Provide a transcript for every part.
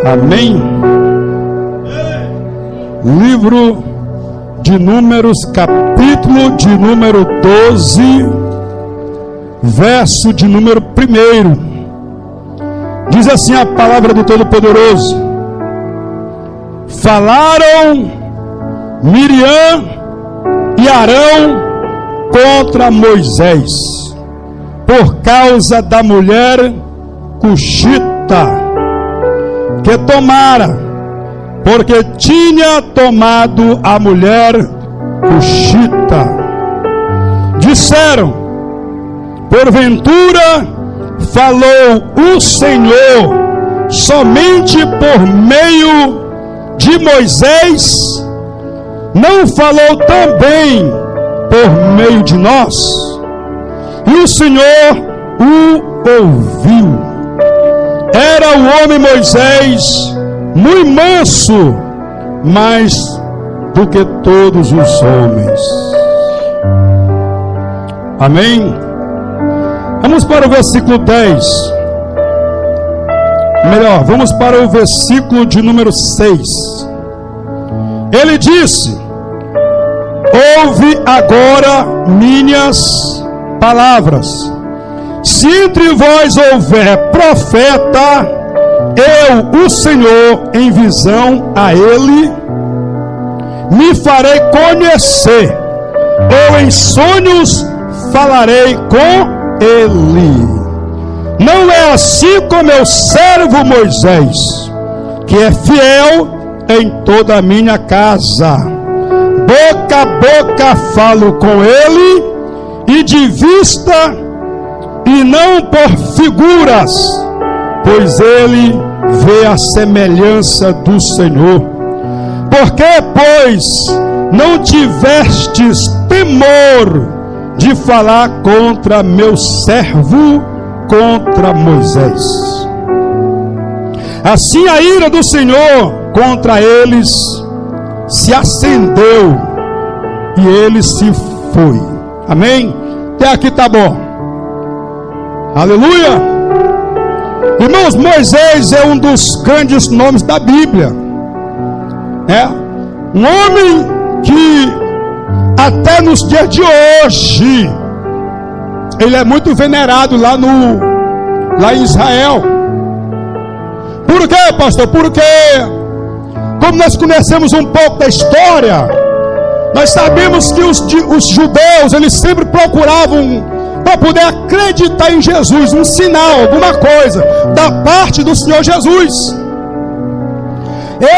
Amém? Livro de Números, capítulo de número 12, verso de número 1. Diz assim a palavra do Todo-Poderoso: falaram Miriam e Arão contra Moisés, por causa da mulher cuxita que tomara, porque tinha tomado a mulher cuxita. Disseram: porventura falou o Senhor somente por meio de Moisés, não falou também por meio de nós? E o Senhor o ouviu. Era o homem Moisés muito manso, mais do que todos os homens. Amém? Vamos para o versículo 10. Melhor, vamos para o versículo de número 6. Ele disse: ouve agora minhas palavras. Se entre vós houver profeta, eu, o Senhor, em visão a ele, me farei conhecer, ou em sonhos falarei com ele. Não é assim com meu servo Moisés, que é fiel em toda a minha casa. Boca a boca falo com ele, e de vista, e não por figuras, pois ele vê a semelhança do Senhor. Porque, pois, não tivestes temor de falar contra meu servo, contra Moisés? Assim a ira do Senhor contra eles se acendeu, e ele se foi. Amém? Até aqui tá bom. Aleluia! Irmãos, Moisés é um dos grandes nomes da Bíblia. É um homem que até nos dias de hoje ele é muito venerado lá em Israel. Por quê, pastor? Porque como nós conhecemos um pouco da história, nós sabemos que os judeus, eles sempre procuravam, para poder acreditar em Jesus, um sinal, alguma coisa da parte do Senhor Jesus.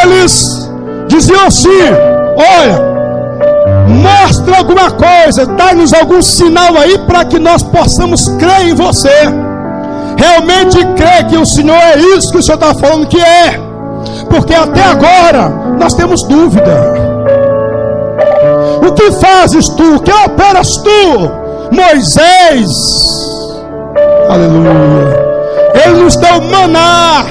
Eles diziam assim: olha, mostra alguma coisa, dá-nos algum sinal aí para que nós possamos crer em você. Realmente crer que o Senhor é isso que o Senhor está falando que é, porque até agora nós temos dúvida. O que fazes tu? O que operas tu, Moisés? Aleluia. Ele nos deu maná.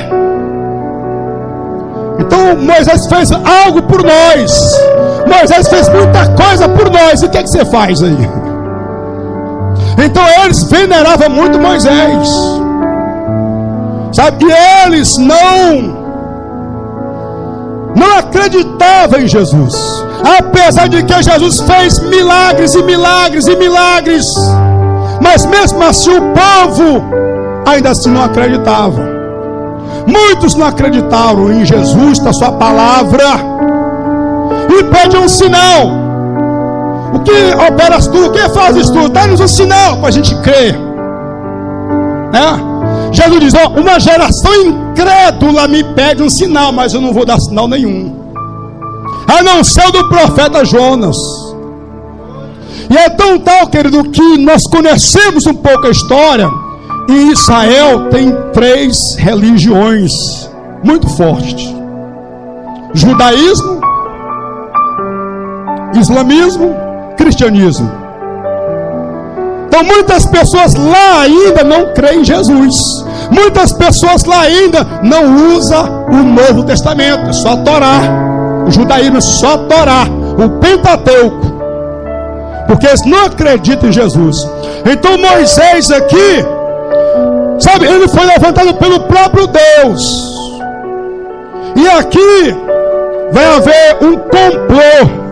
Então Moisés fez algo por nós. Moisés fez muita coisa por nós. E o que é que você faz aí? Então eles veneravam muito Moisés, sabe? E eles não acreditavam em Jesus, apesar de que Jesus fez milagres e milagres e milagres. Mas mesmo assim o povo ainda assim não acreditava. Muitos não acreditaram em Jesus, na sua palavra, e pedem um sinal. O que operas tu? O que fazes tu? Dá-nos um sinal para a gente crer, né? Jesus diz: ó, uma geração incrédula me pede um sinal, mas eu não vou dar sinal nenhum, a não ser do profeta Jonas. E é tão tal, querido, que nós conhecemos um pouco a história. Em Israel tem 3 religiões muito fortes: judaísmo, islamismo, cristianismo. Então muitas pessoas lá ainda não creem em Jesus. Muitas pessoas lá ainda não usam o Novo Testamento, é só a Torá. O judaísmo é só a Torá, o Pentateuco, porque eles não acreditam em Jesus. Então Moisés aqui, sabe, ele foi levantado pelo próprio Deus. E aqui vai haver um complô.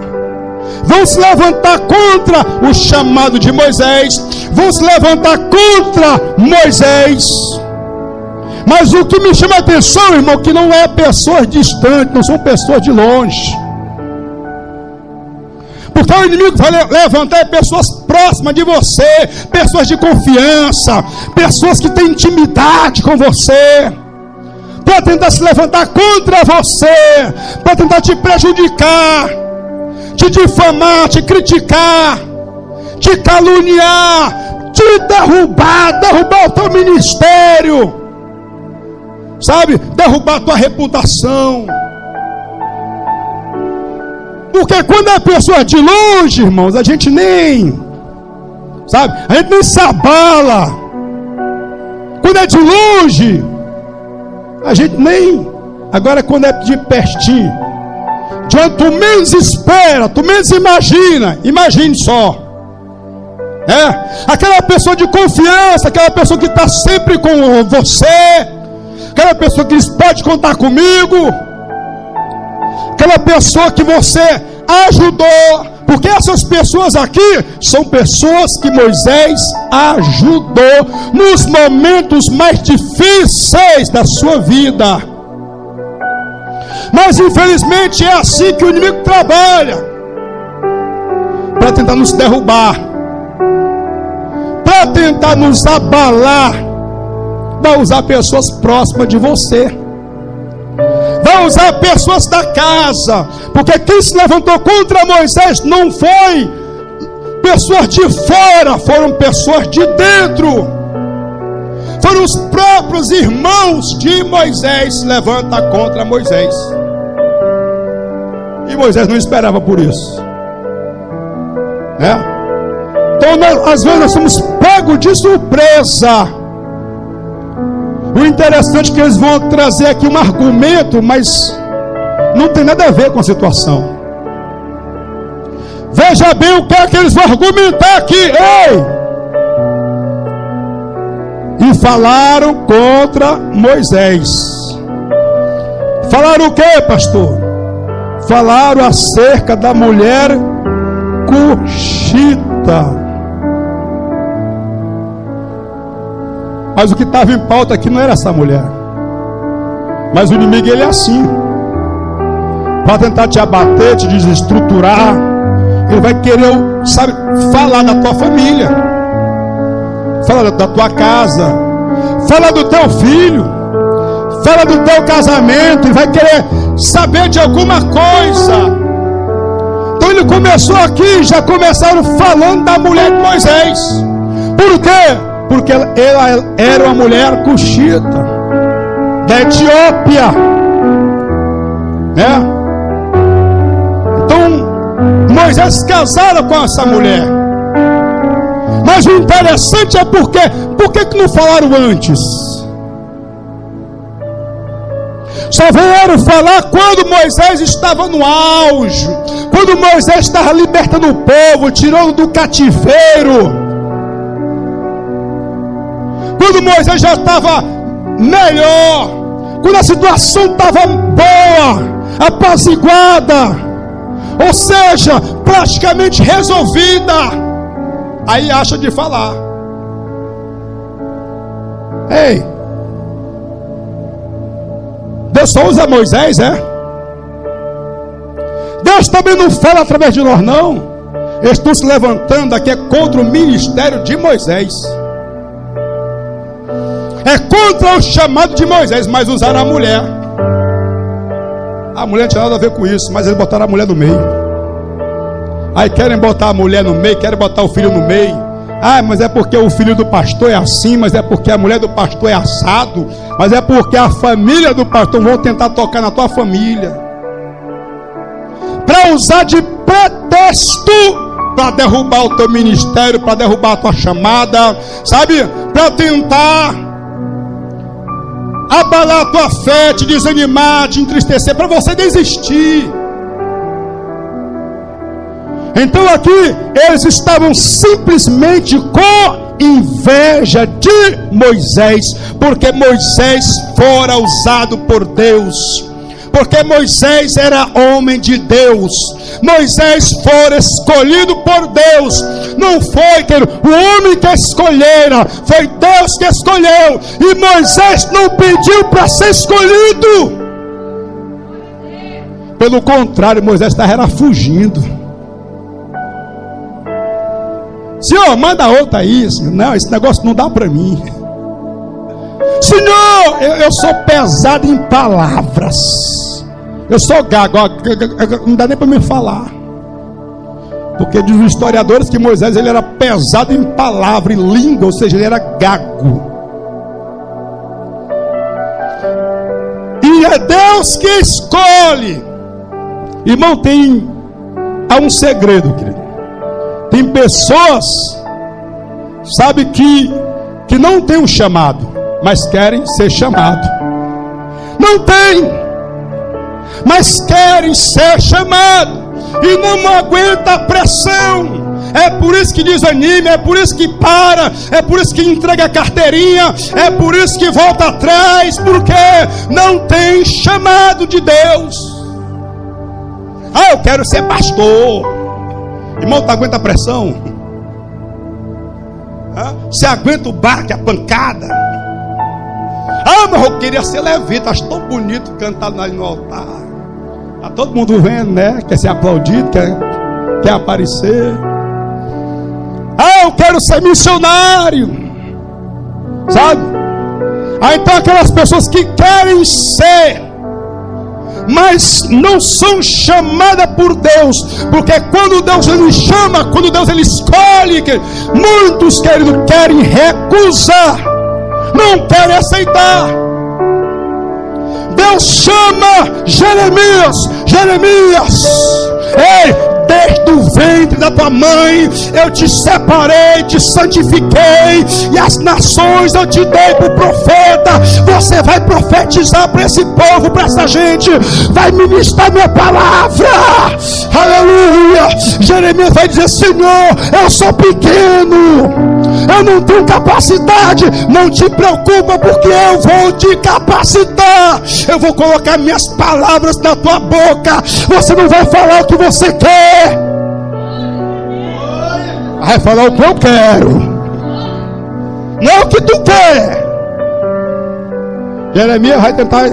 Vão se levantar contra o chamado de Moisés, vão se levantar contra Moisés. Mas o que me chama a atenção, irmão, que não é pessoas distantes, não são pessoas de longe. Porque o inimigo vai levantar pessoas próximas de você, pessoas de confiança, pessoas que têm intimidade com você, para tentar se levantar contra você, para tentar te prejudicar, te difamar, te criticar, te caluniar, te derrubar o teu ministério, sabe, derrubar a tua reputação. Porque quando é pessoa de longe, irmãos, a gente nem, sabe, a gente nem se abala. Quando é de longe, a gente nem. Agora quando é de pertinho, de onde tu menos espera, tu menos imagina, imagine só. Aquela pessoa de confiança, aquela pessoa que está sempre com você, aquela pessoa que diz, pode contar comigo, aquela pessoa que você ajudou, porque essas pessoas aqui são pessoas que Moisés ajudou nos momentos mais difíceis da sua vida. Mas infelizmente é assim que o inimigo trabalha, para tentar nos derrubar, para tentar nos abalar. Vai usar pessoas próximas de você, vai usar pessoas da casa, porque quem se levantou contra Moisés não foi pessoas de fora, foram pessoas de dentro, foram os próprios irmãos de Moisés se levantam contra Moisés. E Moisés não esperava por isso, Então às vezes nós somos pegos de surpresa. O interessante é que eles vão trazer aqui um argumento, mas não tem nada a ver com a situação. Veja bem o que é que eles vão argumentar aqui. Ei! E falaram contra Moisés. Falaram o que, pastor? Falaram acerca da mulher cuxita. Mas o que estava em pauta aqui não era essa mulher. Mas o inimigo, ele é assim, para tentar te abater, te desestruturar. Ele vai querer, sabe, falar da tua família, falar da tua casa, falar do teu filho, falar do teu casamento. Ele vai querer saber de alguma coisa. Então ele começou aqui, já começaram falando da mulher de Moisés. Por quê? Porque ela era uma mulher cuxita, da Etiópia, Então Moisés se casaram com essa mulher. Mas o interessante é por que não falaram antes? Só vieram falar quando Moisés estava no auge, quando Moisés estava libertando o povo, tirando do cativeiro, quando Moisés já estava melhor, quando a situação estava boa, apaziguada, ou seja, praticamente resolvida, aí acha de falar. Ei, Deus só usa Moisés, Deus também não fala através de nós, não. Eles estão se levantando aqui contra o ministério de Moisés, é contra o chamado de Moisés, mas usaram a mulher. A mulher não tinha nada a ver com isso, mas eles botaram a mulher no meio. Aí querem botar a mulher no meio, querem botar o filho no meio. Mas é porque o filho do pastor é assim, mas é porque a mulher do pastor é assado, mas é porque a família do pastor vão tentar tocar na tua família, para usar de pretexto, para derrubar o teu ministério, para derrubar a tua chamada, sabe, para tentar abalar a tua fé, te desanimar, te entristecer, para você desistir. Então aqui eles estavam simplesmente com inveja de Moisés, porque Moisés fora usado por Deus Porque Moisés era homem de Deus. Moisés foi escolhido por Deus. Não foi o homem que escolhera, foi Deus que escolheu. E Moisés não pediu para ser escolhido. Pelo contrário, Moisés estava fugindo. Senhor, manda outra aí. Não, esse negócio não dá para mim. Senhor, eu sou pesado em palavras. Eu sou gago, não dá nem para me falar. Porque diz os historiadores que Moisés ele era pesado em palavra, em língua, ou seja, ele era gago. E é Deus que escolhe. Irmão, há um segredo, querido. Tem pessoas, sabe, que não tem um chamado, mas querem ser chamados. Não tem, mas querem ser chamados. E não aguenta a pressão. É por isso que desanima, é por isso que para, é por isso que entrega a carteirinha, é por isso que volta atrás, porque não tem chamado de Deus. Eu quero ser pastor. Irmão, tu aguenta a pressão? Você aguenta o barco, a pancada? Mas eu queria ser levita. Acho tão bonito cantar ali no altar. Tá todo mundo vendo, né? Quer ser aplaudido, quer aparecer. Eu quero ser missionário. Sabe? Então aquelas pessoas que querem ser, mas não são chamadas por Deus, porque quando Deus ele chama, quando Deus ele escolhe, muitos querem recusar, não querem aceitar. Deus chama Jeremias, ei, desde o ventre da tua mãe eu te separei, te santifiquei, e as nações eu te dei para o profeta. Você vai profetizar para esse povo, para essa gente, vai ministrar minha palavra, aleluia. Jeremias vai dizer: Senhor, eu sou pequeno, eu não tenho capacidade. Não te preocupa, porque eu vou te capacitar. Eu vou colocar minhas palavras na tua boca. Você não vai falar o que você quer, vai falar o que eu quero, não o que tu quer. Jeremias vai tentar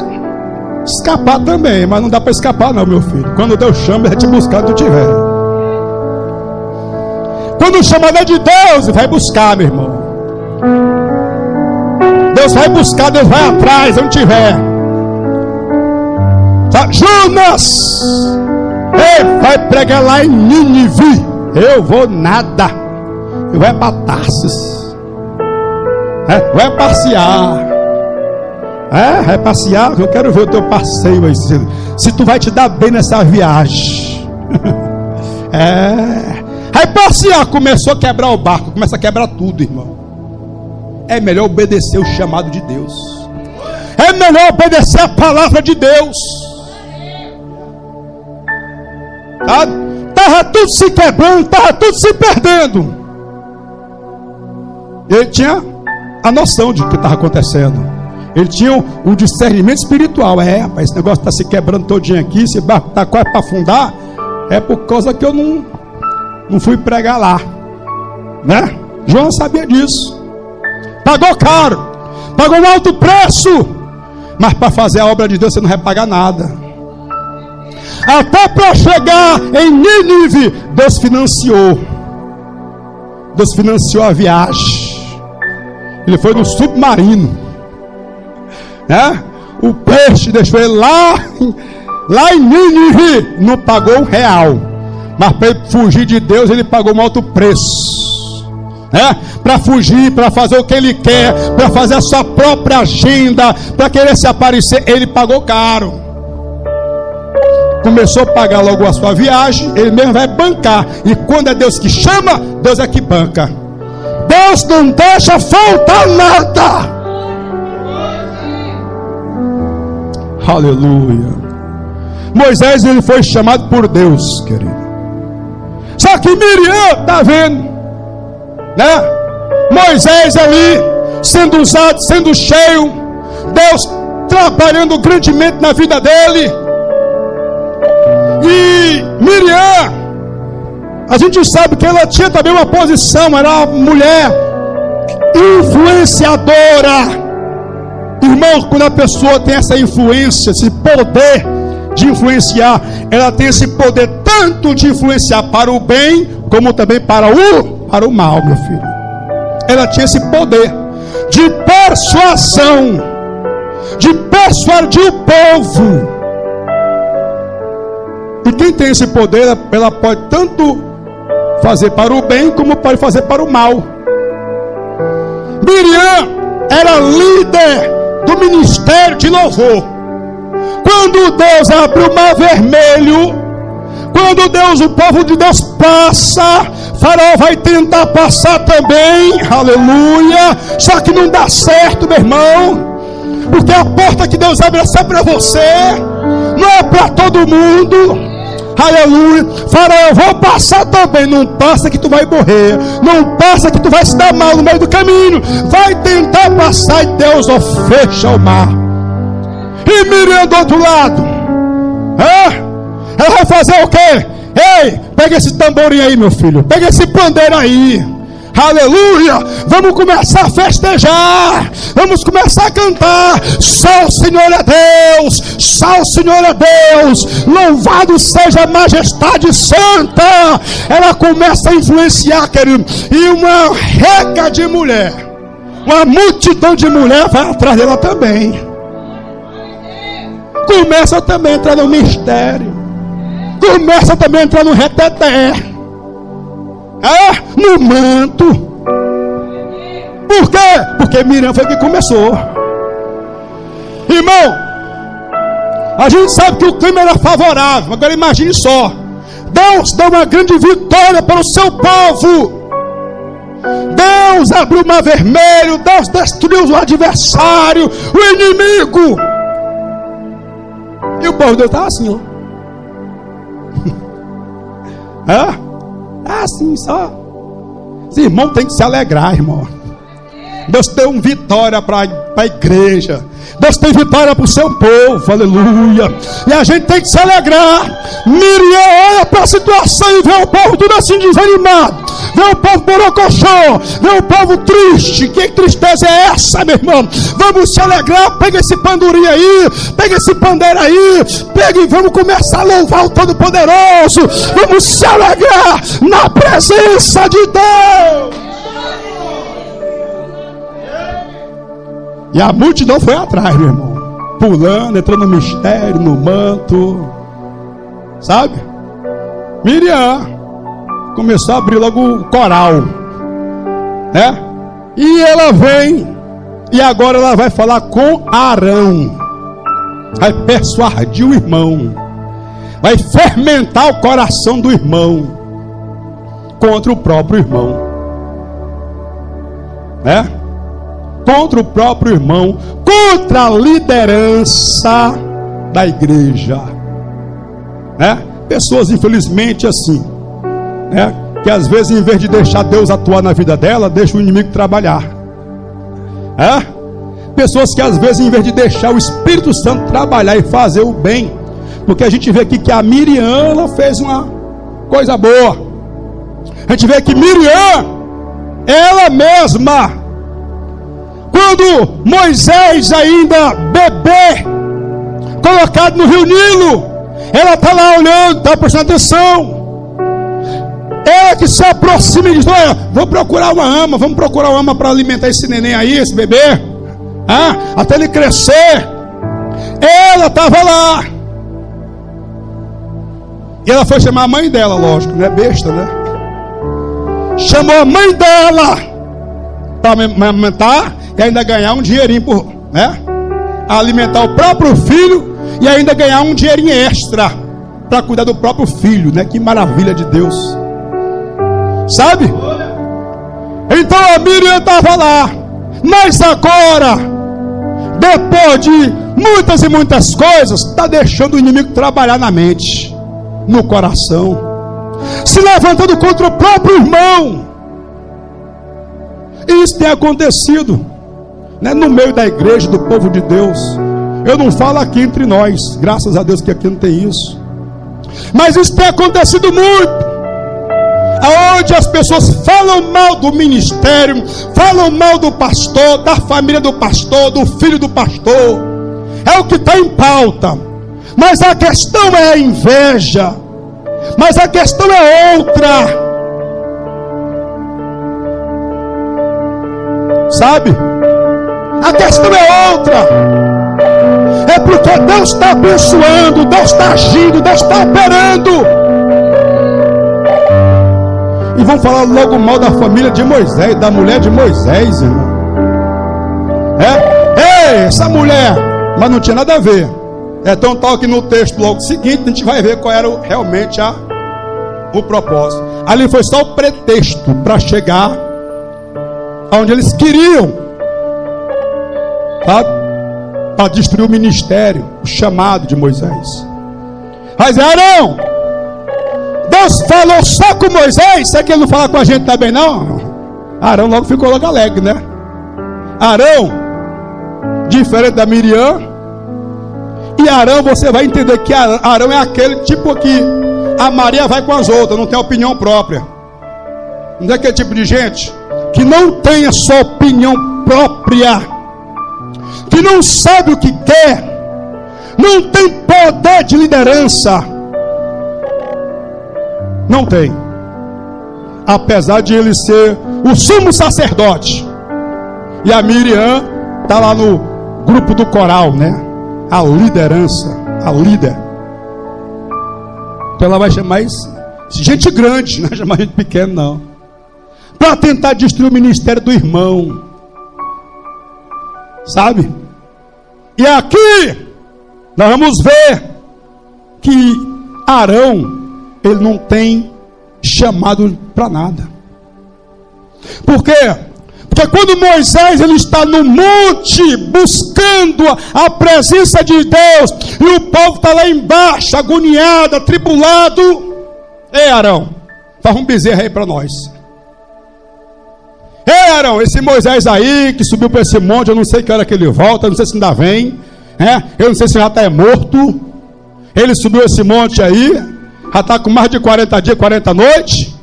escapar também, mas não dá para escapar não, meu filho. Quando Deus chama, ele vai te buscar onde tu estiver. Quando o chamado é de Deus, vai buscar, meu irmão. Deus vai buscar, Deus vai atrás, onde tiver. Tá? Jonas, vai pregar lá em Nínive. Eu vou nada. Eu vou para Tarsis. Vai passear. Vai passear. Eu quero ver o teu passeio aí. Se tu vai te dar bem nessa viagem. Aí passear. Começou a quebrar o barco. Começa a quebrar tudo, irmão. É melhor obedecer o chamado de Deus. É melhor obedecer a palavra de Deus. Estava tudo se quebrando, estava tudo se perdendo. Ele tinha a noção de que estava acontecendo. Ele tinha o discernimento espiritual. Rapaz, esse negócio está se quebrando todinho aqui, esse barco está quase para afundar. É por causa que eu não fui pregar lá, né? João sabia disso. Pagou caro, pagou um alto preço, mas para fazer a obra de Deus você não vai pagar nada. Até para chegar em Nínive, Deus financiou a viagem. Ele foi no submarino, né? O peixe deixou ele lá em Nínive, não pagou R$1, mas para ele fugir de Deus ele pagou um alto preço, né? Para fugir, para fazer o que ele quer, para fazer a sua própria agenda, para querer se aparecer, ele pagou caro. Começou a pagar logo a sua viagem, ele mesmo vai bancar. E quando é Deus que chama, Deus é que banca. Deus não deixa faltar nada. Aleluia. Moisés, ele foi chamado por Deus, querido. Só que Miriam, está vendo, né? Moisés ali, sendo usado, sendo cheio, Deus trabalhando grandemente na vida dele. E Miriam, a gente sabe que ela tinha também uma posição, era uma mulher influenciadora. Irmãos, quando a pessoa tem essa influência, esse poder de influenciar, ela tem esse poder tanto de influenciar para o bem, como também para o mal, meu filho. Ela tinha esse poder de persuasão, de persuadir o povo. E quem tem esse poder, ela pode tanto fazer para o bem, como pode fazer para o mal. Miriam era líder do ministério de louvor. Quando Deus abre o mar vermelho, quando o povo de Deus passa, Faraó vai tentar passar também, aleluia, só que não dá certo, meu irmão, porque a porta que Deus abre é só para você, não é para todo mundo, aleluia. Faraó, eu vou passar também, não passa que tu vai morrer, não passa que tu vai se dar mal no meio do caminho, vai tentar passar e Deus fecha o mar. E Miriam do outro lado, ela vai fazer o quê? Ei, pega esse tamborim aí, meu filho, pega esse pandeiro aí, aleluia, vamos começar a festejar, vamos começar a cantar, só o Senhor é Deus, só o Senhor é Deus, louvado seja a majestade santa. Ela começa a influenciar, querido, e uma rega de mulher, uma multidão de mulher vai atrás dela também, começa também a entrar no mistério, começa também a entrar no reteté, no manto. Por quê? Porque Miriam foi que começou. Irmão, a gente sabe que o clima era favorável. Agora imagine só, Deus deu uma grande vitória para o seu povo. Deus abriu o mar vermelho, Deus destruiu o adversário, o inimigo. E o povo de Deus estava assim, ó. Assim só. Esse irmão tem que se alegrar, irmão. Deus deu uma vitória para a igreja. Deus tem vitória para o seu povo, aleluia. E a gente tem que se alegrar. Miriam olha para a situação e vê o povo tudo assim desanimado, vê o povo borocochô, vê o povo triste. Que tristeza é essa, meu irmão? Vamos se alegrar, pega esse pandurim aí, pega esse pandeiro aí, pega e vamos começar a louvar o Todo-Poderoso. Vamos se alegrar na presença de Deus. E a multidão foi atrás, meu irmão, pulando, entrando no mistério, no manto, sabe? Miriam começou a abrir logo o coral, né? E ela vem, e agora ela vai falar com Arão, vai persuadir o irmão, vai fermentar o coração do irmão contra o próprio irmão, né? Contra o próprio irmão, contra a liderança da igreja, né? Pessoas infelizmente assim, né? Que às vezes em vez de deixar Deus atuar na vida dela, deixa o inimigo trabalhar, pessoas que às vezes em vez de deixar o Espírito Santo trabalhar e fazer o bem, porque a gente vê aqui que a Miriam, ela fez uma coisa boa. A gente vê que Miriam, ela mesma, quando Moisés ainda bebê, colocado no rio Nilo, ela está lá olhando, está prestando atenção. Ela que se aproxima e diz: olha, vou procurar uma ama, vamos procurar uma ama para alimentar esse neném aí, esse bebê, até ele crescer. Ela estava lá, e ela foi chamar a mãe dela, lógico, não é besta, né? Chamou a mãe dela para amamentar e ainda ganhar um dinheirinho por, né? Alimentar o próprio filho e ainda ganhar um dinheirinho extra para cuidar do próprio filho, né? Que maravilha de Deus, sabe? Então a Miriam estava lá, mas agora, depois de muitas e muitas coisas, está deixando o inimigo trabalhar na mente, no coração, se levantando contra o próprio irmão. E isso tem acontecido, né, no meio da igreja, do povo de Deus. Eu não falo aqui entre nós, graças a Deus que aqui não tem isso. Mas isso tem acontecido muito. Aonde as pessoas falam mal do ministério, falam mal do pastor, da família do pastor, do filho do pastor. É o que está em pauta. Mas a questão é a inveja. Mas a questão é outra. Sabe? A questão é outra. É porque Deus está abençoando, Deus está agindo, Deus está operando. E vão falar logo mal da família de Moisés, da mulher de Moisés, irmão. Ei, essa mulher, mas não tinha nada a ver. Então tal que no texto logo seguinte a gente vai ver qual era realmente o propósito. Ali foi só o pretexto para chegar aonde eles queriam, tá? Para destruir o ministério, o chamado de Moisés. Mas Arão, Deus falou só com Moisés. Será que ele não fala com a gente também não? Arão logo ficou logo alegre, né? Arão, diferente da Miriam. E Arão, você vai entender que Arão é aquele tipo que a Maria vai com as outras, não tem opinião própria. Não é aquele tipo de gente que não tem a sua opinião própria, que não sabe o que quer, não tem poder de liderança. Não tem. Apesar de ele ser o sumo sacerdote. E a Miriam está lá no grupo do coral, né? A liderança, a líder. Então ela vai chamar isso, gente grande, não vai chamar gente pequena não, para tentar destruir o ministério do irmão. Sabe? E aqui nós vamos ver que Arão, ele não tem chamado para nada. Por quê? Porque quando Moisés ele está no monte buscando a presença de Deus, e o povo está lá embaixo, agoniado, atribulado. Ei Arão, faz um bezerro aí para nós. Ei Arão, esse Moisés aí que subiu para esse monte, eu não sei que hora que ele volta, eu não sei se ainda vem, eu não sei se já está morto. Ele subiu esse monte aí, já está com mais de 40 dias, 40 noites.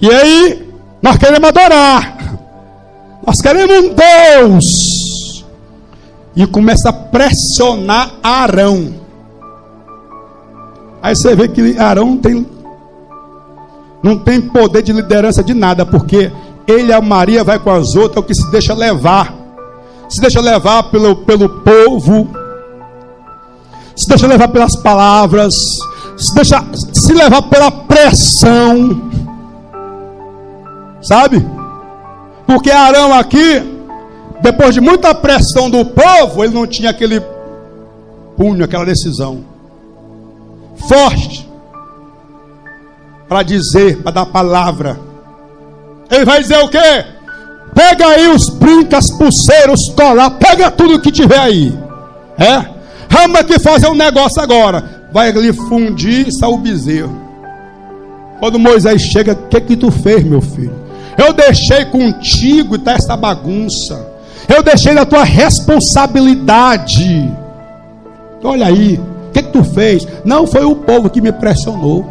E aí, nós queremos adorar. Nós queremos um Deus. E começa a pressionar Arão. Aí você vê que Arão não tem poder de liderança de nada, porque ele e a Maria vai com as outras, é o que se deixa levar. Se deixa levar pelo povo. Se deixa levar pelas palavras. Se deixa se levar pela pressão. Sabe? Porque Arão aqui, depois de muita pressão do povo, ele não tinha aquele punho, aquela decisão forte para dizer, para dar palavra. Ele vai dizer o quê? Pega aí os brincos, pulseiros, colar, pega tudo que tiver aí. Vamos aqui fazer um negócio agora. Vai ali fundir e sair o bezerro. Quando Moisés chega, o que tu fez, meu filho? Eu deixei contigo e está essa bagunça. Eu deixei da tua responsabilidade. Olha aí, o que tu fez? Não, foi o povo que me pressionou.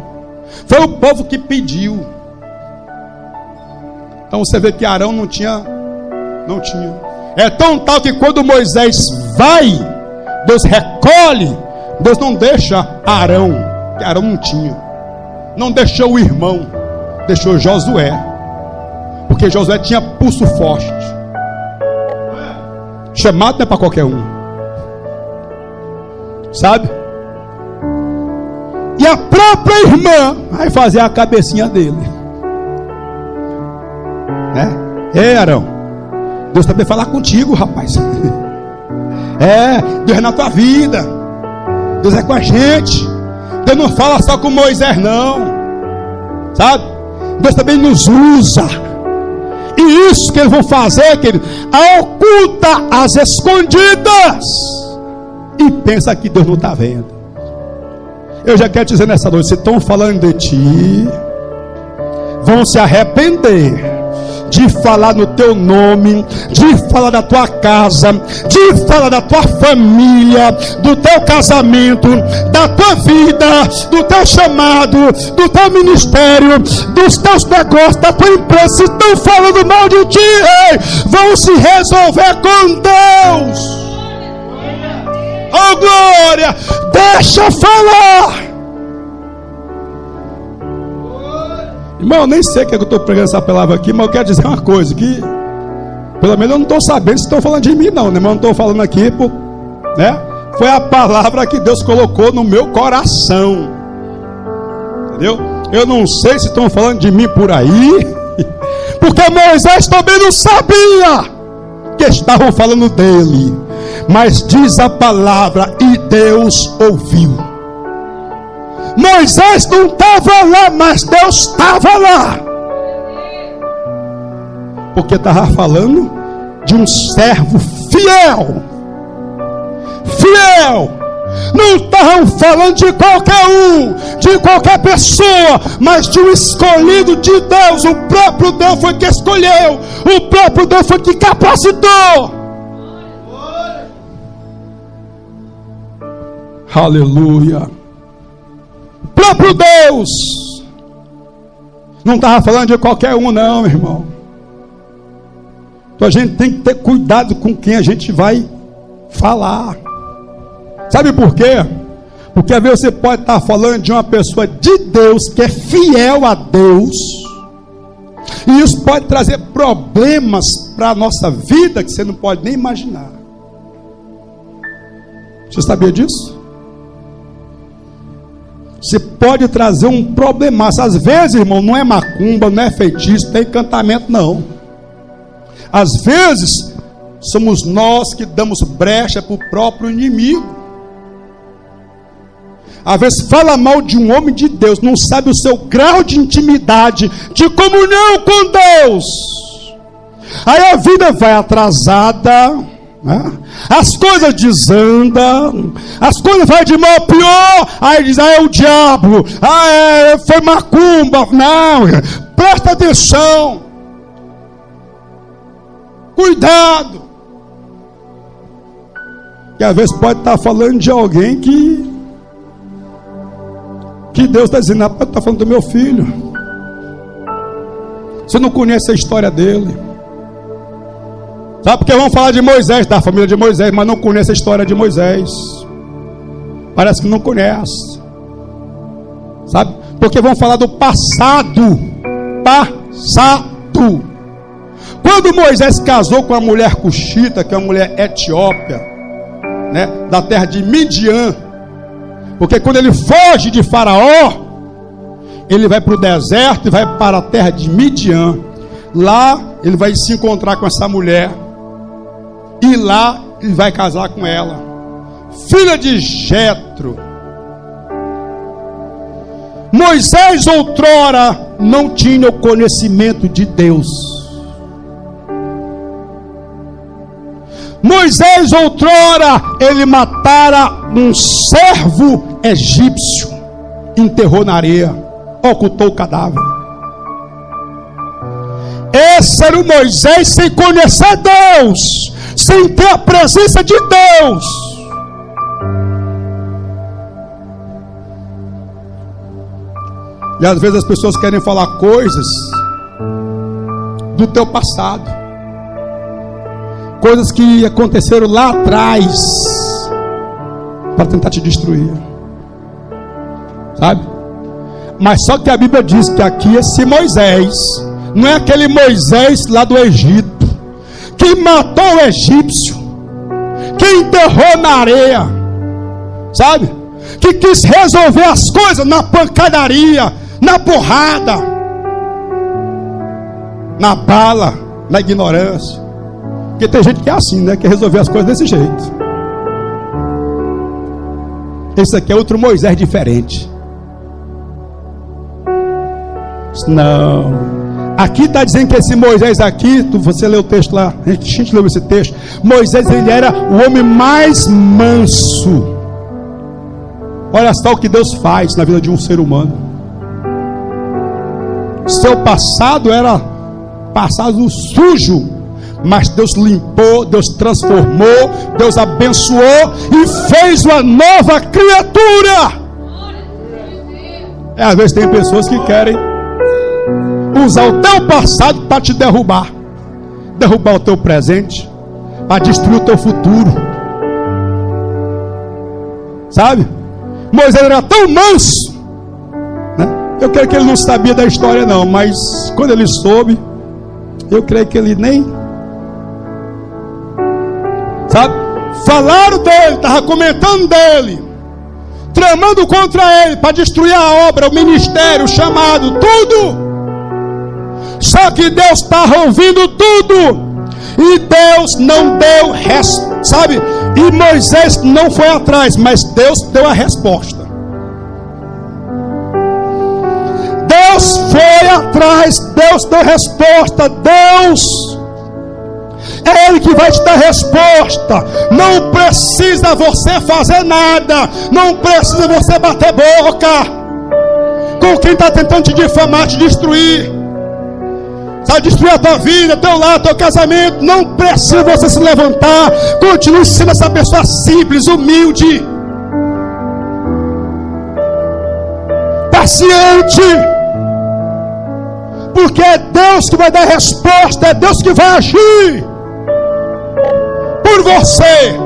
Foi o povo que pediu. Então você vê que Arão não tinha. É tão tal que quando Moisés vai, Deus recolhe. Deus não deixa Arão, que Arão não tinha. Não deixou o irmão, deixou Josué. Porque Josué tinha pulso forte. Chamado não é para qualquer um. Sabe? E a própria irmã vai fazer a cabecinha dele. Ei Arão, Deus também falar contigo, rapaz. Deus é na tua vida. Deus é com a gente. Deus não fala só com Moisés não. Sabe? Deus também nos usa. E isso que eles vão fazer, querido, oculta as escondidas. E pensa que Deus não está vendo. Eu já quero dizer nessa noite, se estão falando de ti, vão se arrepender. de falar no teu nome, de falar da tua casa, de falar da tua família, do teu casamento, da tua vida, do teu chamado, do teu ministério, dos teus negócios, da tua empresa. Se estão falando mal de ti, ei, vão se resolver com Deus. Oh glória, deixa falar. Irmão, eu nem sei o que eu estou pregando essa palavra aqui, mas eu quero dizer uma coisa, que pelo menos eu não estou sabendo se estão falando de mim não, né? Mas eu não estou falando aqui, né? Foi a palavra que Deus colocou no meu coração, entendeu? Eu não sei se estão falando de mim por aí, porque Moisés também não sabia que estavam falando dele, mas diz a palavra, e Deus ouviu. Moisés não estava lá, mas Deus estava lá, porque estava falando de um servo fiel. Não estavam falando de qualquer um, de qualquer pessoa, mas de um escolhido de Deus. O próprio Deus foi que escolheu, o próprio Deus foi que capacitou. Aleluia. O próprio Deus não estava falando de qualquer um não, meu irmão. Então a gente tem que ter cuidado com quem a gente vai falar. Sabe por quê? Porque às vezes você pode estar falando de uma pessoa de Deus, que é fiel a Deus, e isso pode trazer problemas para a nossa vida que você não pode nem imaginar. Você sabia disso? Você pode trazer um problemaço. Às vezes, irmão, não é macumba, não é feitiço, não é encantamento, não. Às vezes, somos nós que damos brecha para o próprio inimigo. Às vezes fala mal de um homem de Deus, não sabe o seu grau de intimidade, de comunhão com Deus. Aí a vida vai atrasada, né? As coisas desandam, as coisas vai de mal a pior. Aí diz, é o diabo, foi macumba. Não, presta atenção, cuidado, que às vezes pode estar falando de alguém que Deus está dizendo, pode estar falando do meu filho. Você não conhece a história dele. Sabe, porque vão falar de Moisés, da família de Moisés, mas não conhece a história de Moisés. Parece que não conhece. Sabe, porque vão falar do passado. Quando Moisés casou com a mulher cuxita, que é uma mulher etíope, né, da terra de Midian, porque quando ele foge de Faraó, ele vai para o deserto e vai para a terra de Midian. Lá ele vai se encontrar com essa mulher, e lá ele vai casar com ela, filha de Jetro. Moisés outrora não tinha o conhecimento de Deus. Moisés outrora ele matara um servo egípcio, enterrou na areia, ocultou o cadáver. Esse era o Moisés sem conhecer Deus, sem ter a presença de Deus. E às vezes as pessoas querem falar coisas do teu passado, coisas que aconteceram lá atrás, para tentar te destruir, sabe? Mas só que a Bíblia diz que aqui esse Moisés não é aquele Moisés lá do Egito, que matou o egípcio, que enterrou na areia, sabe? Que quis resolver as coisas na pancadaria, na porrada, na bala, na ignorância. Porque tem gente que é assim, né? Quer resolver as coisas desse jeito. Esse aqui é outro Moisés diferente. Não. Aqui está dizendo que esse Moisés aqui, você leu o texto lá, a gente leu esse texto. Moisés, ele era o homem mais manso. Olha só o que Deus faz na vida de um ser humano. Seu passado era passado sujo, mas Deus limpou, Deus transformou, Deus abençoou e fez uma nova criatura. Às vezes tem pessoas que querem usar o teu passado para te derrubar o teu presente, para destruir o teu futuro. Sabe? Moisés era tão manso, né? Eu creio que ele não sabia da história não, mas quando ele soube, eu creio que ele nem, sabe? Falaram dele, estavam comentando dele, tramando contra ele, para destruir a obra, o ministério, o chamado, tudo. Só que Deus estava ouvindo tudo, e Deus não deu sabe? E Moisés não foi atrás, mas Deus deu a resposta. Deus foi atrás, Deus deu resposta. Deus é Ele que vai te dar resposta. Não precisa você fazer nada, não precisa você bater boca com quem está tentando te difamar, te destruir, sabe, destruir a tua vida, teu lar, teu casamento. Não precisa você se levantar. Continue sendo essa pessoa simples, humilde, paciente, porque é Deus que vai dar resposta, é Deus que vai agir por você.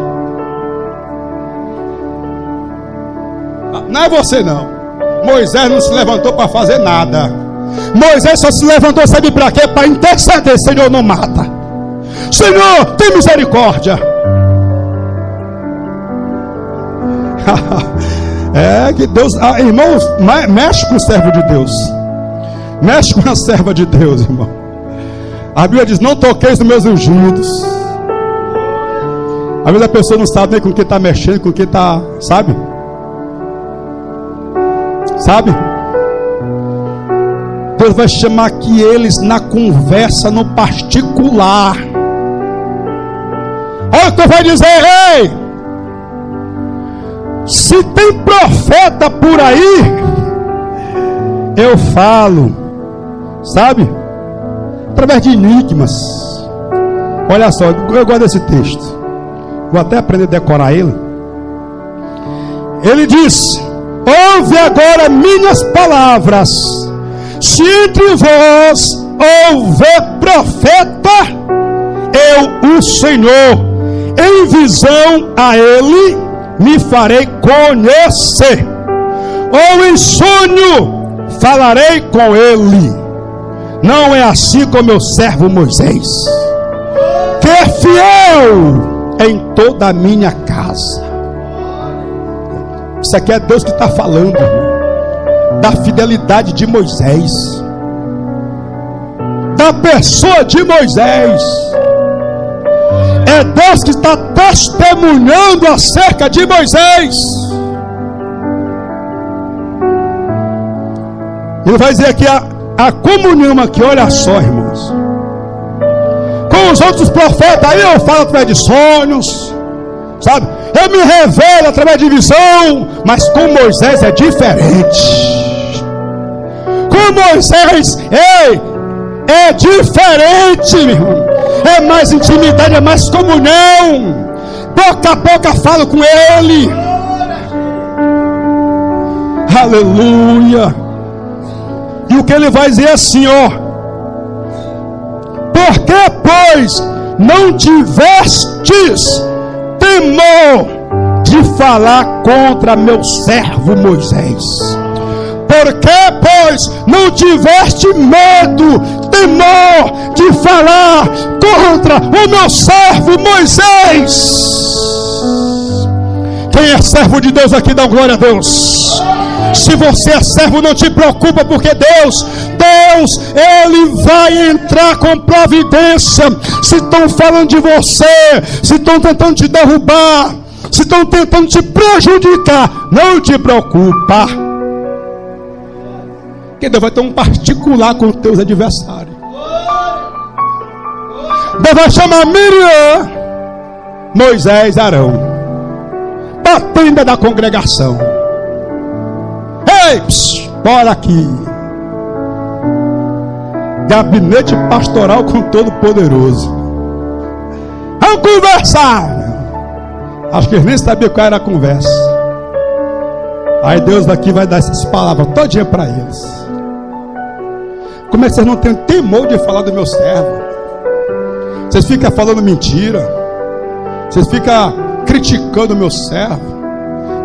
Não é você não. Moisés não se levantou para fazer nada. Moisés só se levantou, sabe para quê? Para interceder. Senhor, não mata. Senhor, tem misericórdia. É que Deus, irmãos, mexe com o servo de Deus, mexe com a serva de Deus, irmão. A Bíblia diz: não toqueis nos meus ungidos. Às vezes a pessoa não sabe nem com quem está mexendo, com quem está, sabe? Deus vai chamar aqui eles na conversa, no particular. Olha o que eu vou dizer: ei, se tem profeta por aí, eu falo, sabe, através de enigmas. Olha só, eu gosto desse texto, vou até aprender a decorar ele. Ele diz: ouve agora minhas palavras. Se entre vós houver profeta, eu, o Senhor, em visão a ele me farei conhecer, ou em sonho falarei com ele. Não é assim com meu servo Moisés, que é fiel em toda a minha casa. Isso aqui é Deus que está falando, da fidelidade de Moisés, da pessoa de Moisés. É Deus que está testemunhando acerca de Moisés. Ele vai dizer aqui a comunhão aqui, olha só, irmãos. Com os outros profetas aí eu falo através de sonhos, sabe? Eu me revelo através de visão, mas com Moisés é diferente. Com Moisés, ei, é diferente, meu irmão. É mais intimidade, é mais comunhão. Boca a boca falo com ele. Aleluia. E o que ele vai dizer assim, ó: porque, pois, não tivestes temor de falar contra meu servo Moisés? Porque, pois, não tiveste medo, temor de falar contra o meu servo Moisés? Quem é servo de Deus aqui, dá glória a Deus. Se você é servo, não te preocupa, porque Deus, Ele vai entrar com providência. Se estão falando de você, se estão tentando te derrubar, se estão tentando te prejudicar, não te preocupa, porque Deus vai ter um particular com os teus adversários. Deus vai chamar Miriam, Moisés, Arão, para a tenda da congregação. Ei, bora aqui. Gabinete pastoral com Todo-Poderoso. Vamos conversar. Acho que eles nem sabiam qual era a conversa. Aí Deus daqui vai dar essas palavras todinha para eles. Como é que vocês não têm temor de falar do meu servo? Vocês ficam falando mentira. Vocês ficam criticando o meu servo.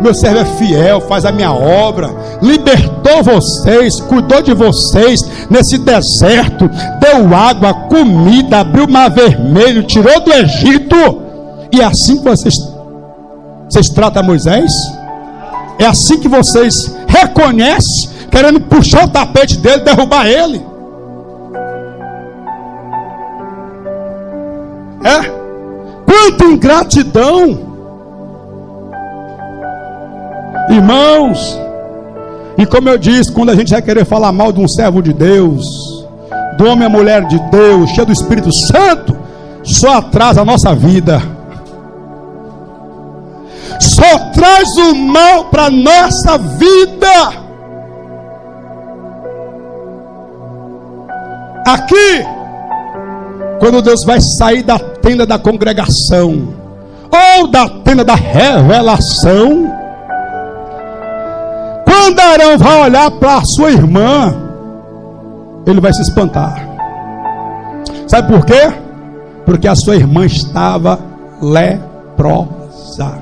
Meu servo é fiel, faz a minha obra, libertou vocês, cuidou de vocês nesse deserto, deu água, comida, abriu o mar vermelho, tirou do Egito. E é assim que vocês tratam Moisés? É assim que vocês reconhecem, querendo puxar o tapete dele, derrubar ele? É? Quanta ingratidão! Irmãos, e como eu disse, quando a gente vai querer falar mal de um servo de Deus, do homem e mulher de Deus, cheio do Espírito Santo, só atrasa a nossa vida, só traz o mal para a nossa vida. Aqui, quando Deus vai sair da tenda da congregação, ou da tenda da revelação, quando Arão vai olhar para a sua irmã, ele vai se espantar. Sabe por quê? Porque a sua irmã estava leprosa.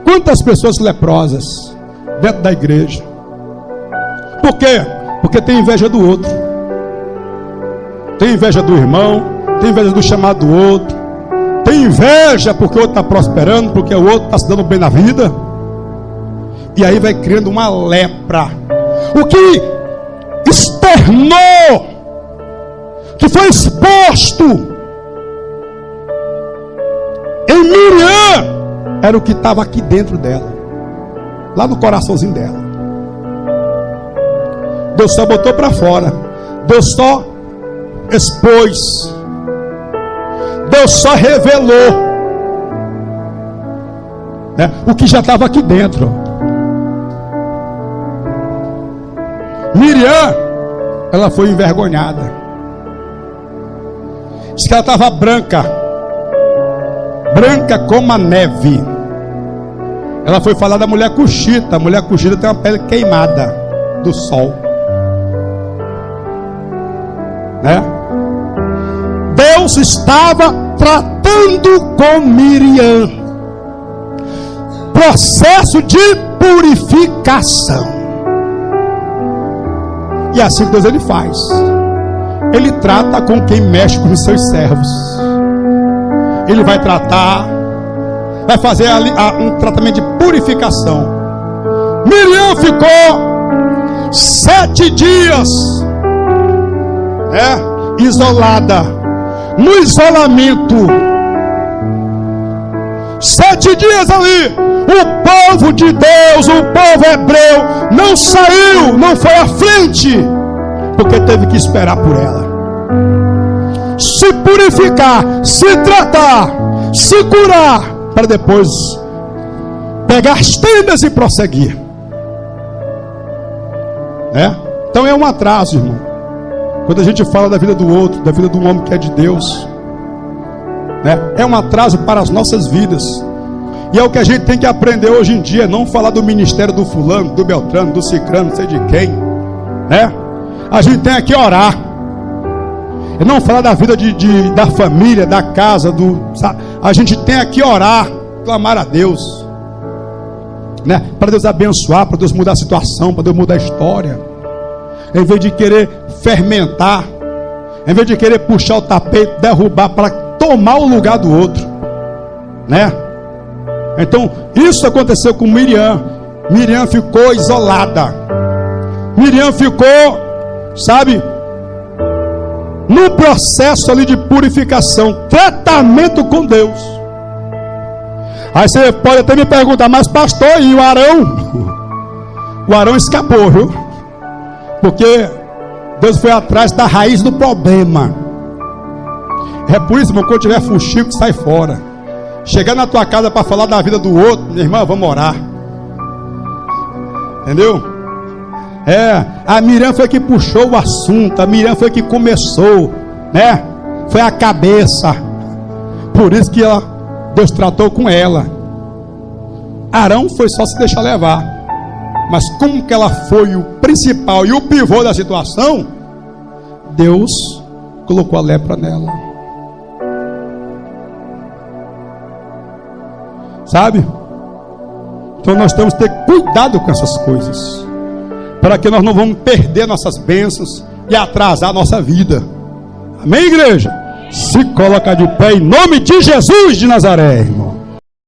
Quantas pessoas leprosas dentro da igreja? Por quê? Porque tem inveja do outro. Tem inveja do irmão, tem inveja do chamado do outro. Tem inveja porque o outro está prosperando, porque o outro está se dando bem na vida. E aí vai criando uma lepra. O que externou, que foi exposto em Miriam, era o que estava aqui dentro dela, lá no coraçãozinho dela. Deus só botou para fora, Deus só expôs, Deus só revelou, né, o que já estava aqui dentro. Miriam, ela foi envergonhada. Diz que ela estava branca, branca como a neve. Ela foi falar da mulher cuxita. A mulher cuxita tem uma pele queimada do sol, né? Deus estava tratando com Miriam, processo de purificação. E assim que Deus ele faz, ele trata com quem mexe com os seus servos. Ele vai tratar, vai fazer ali um tratamento de purificação. Miriam ficou 7 dias, isolada, no isolamento. 7 dias ali. O povo de Deus, o povo hebreu, não saiu, não foi à frente, porque teve que esperar por ela se purificar, se tratar, se curar, para depois pegar as tendas e prosseguir, né? Então é um atraso, irmão, quando a gente fala da vida do outro, da vida de um homem que é de Deus, né? É um atraso para as nossas vidas. E é o que a gente tem que aprender hoje em dia. Não falar do ministério do fulano, do beltrano, do cicrano, não sei de quem, né? A gente tem que orar. E não falar da vida da família, da casa, a gente tem que orar, clamar a Deus, né? Para Deus abençoar, para Deus mudar a situação, para Deus mudar a história. Em vez de querer fermentar, em vez de querer puxar o tapete, derrubar para tomar o lugar do outro, né? Então, isso aconteceu com Miriam. Miriam ficou isolada. Miriam ficou, sabe, num processo ali de purificação, tratamento com Deus. Aí você pode até me perguntar, mas pastor, e o Arão? O Arão escapou, viu? Porque Deus foi atrás da raiz do problema. É por isso, irmão, quando tiver fuxico, sai fora. Chegar na tua casa para falar da vida do outro, minha irmã, vamos orar. Entendeu? A Miriam foi que puxou o assunto, a Miriam foi que começou, né? Foi a cabeça. Por isso que Deus tratou com ela. Arão foi só se deixar levar. Mas como que ela foi o principal e o pivô da situação, Deus colocou a lepra nela. Sabe? Então nós temos que ter cuidado com essas coisas, para que nós não vamos perder nossas bênçãos e atrasar a nossa vida. Amém, igreja? Se coloca de pé em nome de Jesus de Nazaré, irmão.